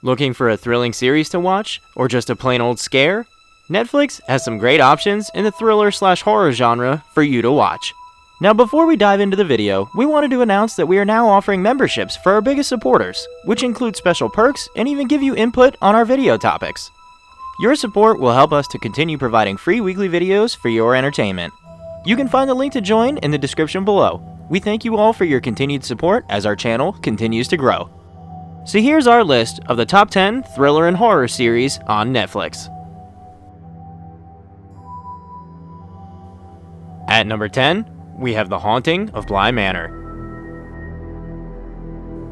Looking for a thrilling series to watch, or just a plain old scare? Netflix has some great options in the thriller/horror genre for you to watch. Now before we dive into the video, we wanted to announce that we are now offering memberships for our biggest supporters, which include special perks and even give you input on our video topics. Your support will help us to continue providing free weekly videos for your entertainment. You can find the link to join in the description below. We thank you all for your continued support as our channel continues to grow. So here's our list of the top 10 thriller and horror series on Netflix. At number 10, we have The Haunting of Bly Manor.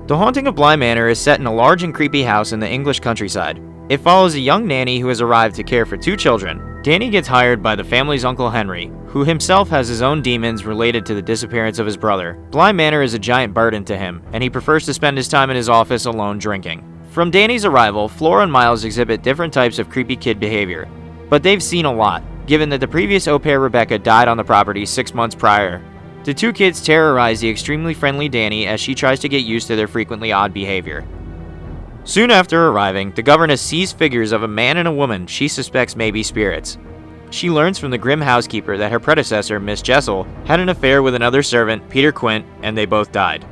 The Haunting of Bly Manor is set in a large and creepy house in the English countryside. It follows a young nanny who has arrived to care for two children. Danny gets hired by the family's Uncle Henry, who himself has his own demons related to the disappearance of his brother. Bly Manor is a giant burden to him, and he prefers to spend his time in his office alone drinking. From Danny's arrival, Flora and Miles exhibit different types of creepy kid behavior, but they've seen a lot, given that the previous au pair Rebecca died on the property 6 months prior. The two kids terrorize the extremely friendly Danny as she tries to get used to their frequently odd behavior. Soon after arriving, the governess sees figures of a man and a woman she suspects may be spirits. She learns from the grim housekeeper that her predecessor, Miss Jessel, had an affair with another servant, Peter Quint, and they both died.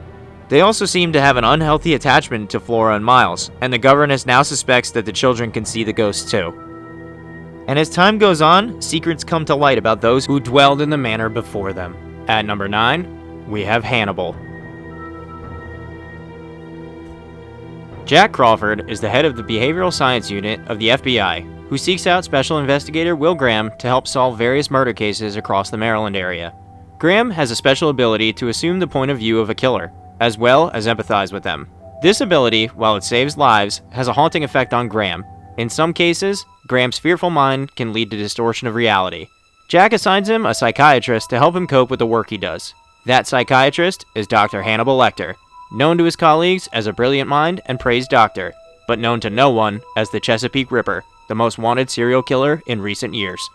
They also seem to have an unhealthy attachment to Flora and Miles, and the governess now suspects that the children can see the ghosts too. And as time goes on, secrets come to light about those who dwelled in the manor before them. At number 9, we have Hannibal. Jack Crawford is the head of the Behavioral Science Unit of the FBI, who seeks out Special Investigator Will Graham to help solve various murder cases across the Maryland area. Graham has a special ability to assume the point of view of a killer, as well as empathize with them. This ability, while it saves lives, has a haunting effect on Graham. In some cases, Graham's fearful mind can lead to distortion of reality. Jack assigns him a psychiatrist to help him cope with the work he does. That psychiatrist is Dr. Hannibal Lecter, known to his colleagues as a brilliant mind and praised doctor, but known to no one as the Chesapeake Ripper, the most wanted serial killer in recent years.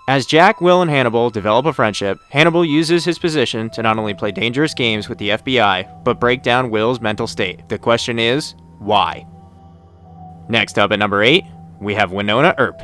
As Jack, Will, and Hannibal develop a friendship, Hannibal uses his position to not only play dangerous games with the FBI, but break down Will's mental state. The question is, why? Next up at number 8, we have Winona Erp.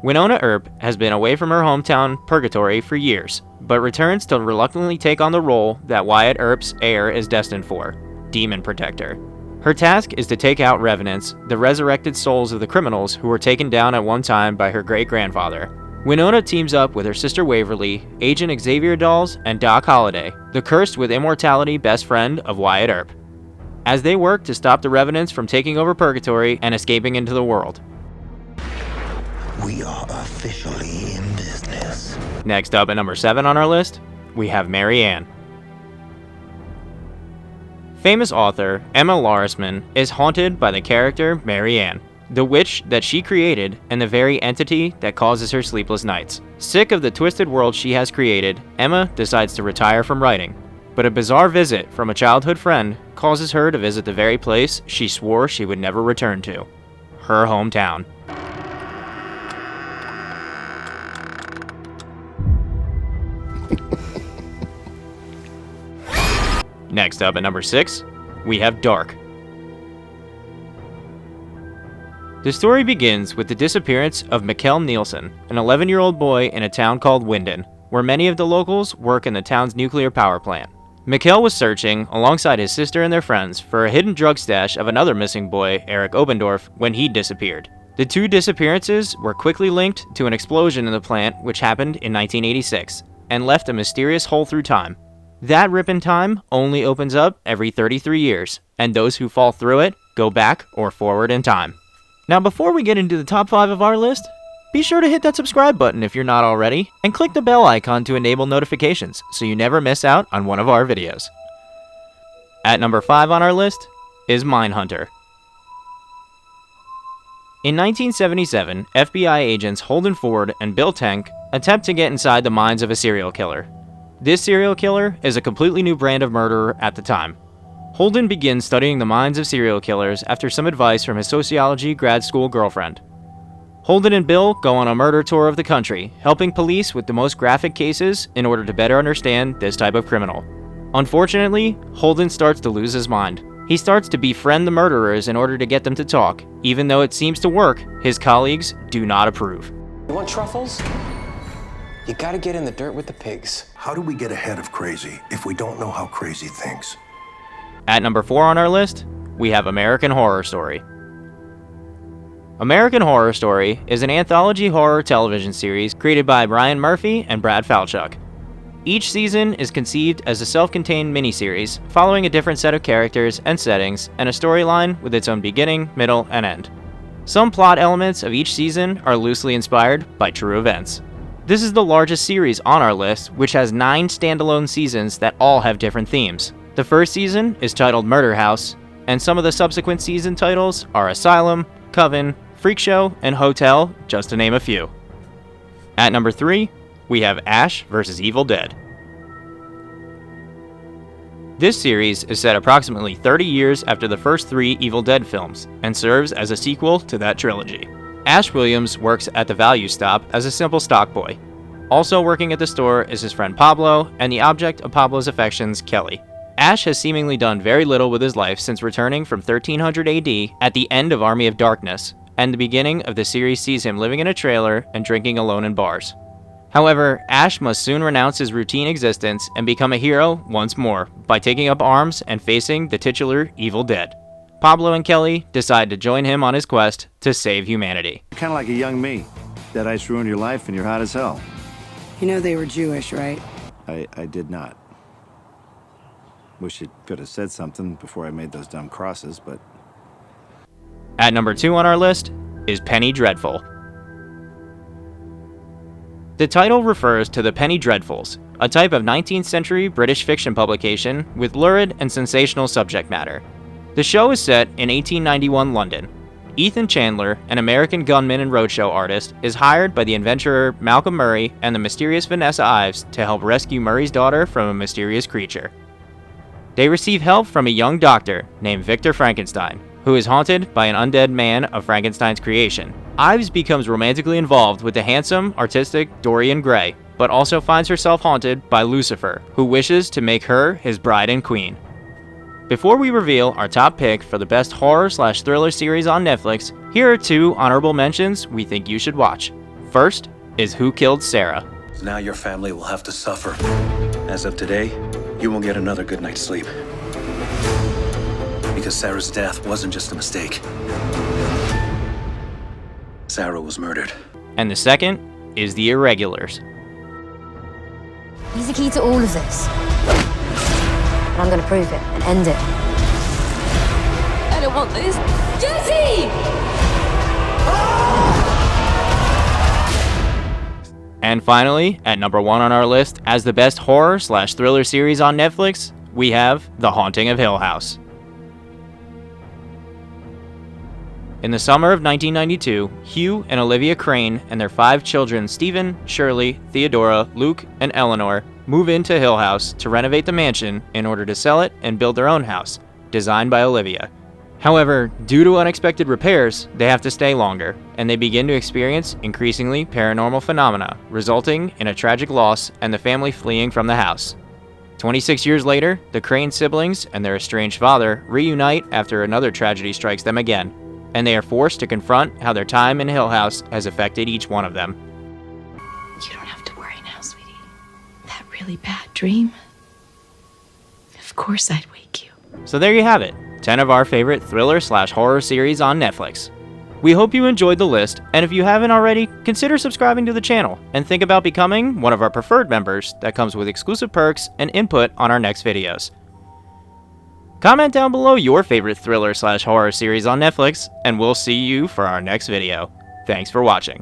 Winona Erp has been away from her hometown, Purgatory, for years, but returns to reluctantly take on the role that Wyatt Earp's heir is destined for, Demon Protector. Her task is to take out revenants, the resurrected souls of the criminals who were taken down at one time by her great-grandfather. Winona teams up with her sister Waverly, Agent Xavier Dawes, and Doc Holliday, the cursed with immortality best friend of Wyatt Earp, as they work to stop the revenants from taking over Purgatory and escaping into the world. We are officially in business. Next up at number 7 on our list, we have Marianne. Famous author Emma Larisman is haunted by the character Marianne, the witch that she created and the very entity that causes her sleepless nights. Sick of the twisted world she has created, Emma decides to retire from writing, but a bizarre visit from a childhood friend causes her to visit the very place she swore she would never return to, her hometown. Next up at number 6, we have Dark. The story begins with the disappearance of Mikkel Nielsen, an 11-year-old boy in a town called Winden, where many of the locals work in the town's nuclear power plant. Mikkel was searching, alongside his sister and their friends, for a hidden drug stash of another missing boy, Eric Obendorf, when he disappeared. The two disappearances were quickly linked to an explosion in the plant which happened in 1986, and left a mysterious hole through time. That rip in time only opens up every 33 years, and those who fall through it go back or forward in time. Now before we get into the top 5 of our list, be sure to hit that subscribe button if you're not already, and click the bell icon to enable notifications so you never miss out on one of our videos. At number 5 on our list is Mindhunter. In 1977, FBI agents Holden Ford and Bill Tenk attempt to get inside the minds of a serial killer. This serial killer is a completely new brand of murderer at the time. Holden begins studying the minds of serial killers after some advice from his sociology grad school girlfriend. Holden and Bill go on a murder tour of the country, helping police with the most graphic cases in order to better understand this type of criminal. Unfortunately, Holden starts to lose his mind. He starts to befriend the murderers in order to get them to talk. Even though it seems to work, his colleagues do not approve. You want truffles? You gotta get in the dirt with the pigs. How do we get ahead of crazy if we don't know how crazy thinks? At number 4 on our list, we have American Horror Story. American Horror Story is an anthology horror television series created by Brian Murphy and Brad Falchuk. Each season is conceived as a self-contained miniseries, following a different set of characters and settings, and a storyline with its own beginning, middle, and end. Some plot elements of each season are loosely inspired by true events. This is the largest series on our list, which has 9 standalone seasons that all have different themes. The first season is titled Murder House, and some of the subsequent season titles are Asylum, Coven, Freak Show, and Hotel, just to name a few. At number 3, we have Ash vs. Evil Dead. This series is set approximately 30 years after the first 3 Evil Dead films, and serves as a sequel to that trilogy. Ash Williams works at the value stop as a simple stock boy. Also working at the store is his friend Pablo, and the object of Pablo's affections, Kelly. Ash has seemingly done very little with his life since returning from 1300 AD at the end of Army of Darkness, and the beginning of the series sees him living in a trailer and drinking alone in bars. However, Ash must soon renounce his routine existence and become a hero once more by taking up arms and facing the titular Evil Dead. Pablo and Kelly decide to join him on his quest to save humanity. Kind of like a young me. That ice ruined your life and you're hot as hell. You know they were Jewish, right? I did not. Wish you could have said something before I made those dumb crosses, but... At number 2 on our list is Penny Dreadful. The title refers to the Penny Dreadfuls, a type of 19th century British fiction publication with lurid and sensational subject matter. The show is set in 1891 London. Ethan Chandler, an American gunman and roadshow artist, is hired by the adventurer Malcolm Murray and the mysterious Vanessa Ives to help rescue Murray's daughter from a mysterious creature. They receive help from a young doctor named Victor Frankenstein, who is haunted by an undead man of Frankenstein's creation. Ives becomes romantically involved with the handsome, artistic Dorian Gray, but also finds herself haunted by Lucifer, who wishes to make her his bride and queen. Before we reveal our top pick for the best horror/thriller series on Netflix, here are 2 honorable mentions we think you should watch. First is Who Killed Sarah? Now your family will have to suffer. As of today, you won't get another good night's sleep. Because Sarah's death wasn't just a mistake. Sarah was murdered. And the second is The Irregulars. He's the key to all of this. And I'm gonna prove it and end it. I don't want this. Jesse! And finally, at number 1 on our list, as the best horror/thriller series on Netflix, we have The Haunting of Hill House. In the summer of 1992, Hugh and Olivia Crane and their 5 children, Stephen, Shirley, Theodora, Luke, and Eleanor, move into Hill House to renovate the mansion in order to sell it and build their own house, designed by Olivia. However, due to unexpected repairs, they have to stay longer, and they begin to experience increasingly paranormal phenomena, resulting in a tragic loss and the family fleeing from the house. 26 years later, the Crane siblings and their estranged father reunite after another tragedy strikes them again, and they are forced to confront how their time in Hill House has affected each one of them. You don't have to worry now, sweetie. That really bad dream? Of course I'd wake you. So there you have it, 10 of our favorite thriller/horror series on Netflix. We hope you enjoyed the list, and if you haven't already, consider subscribing to the channel, and think about becoming one of our preferred members that comes with exclusive perks and input on our next videos. Comment down below your favorite thriller/horror series on Netflix, and we'll see you for our next video. Thanks for watching.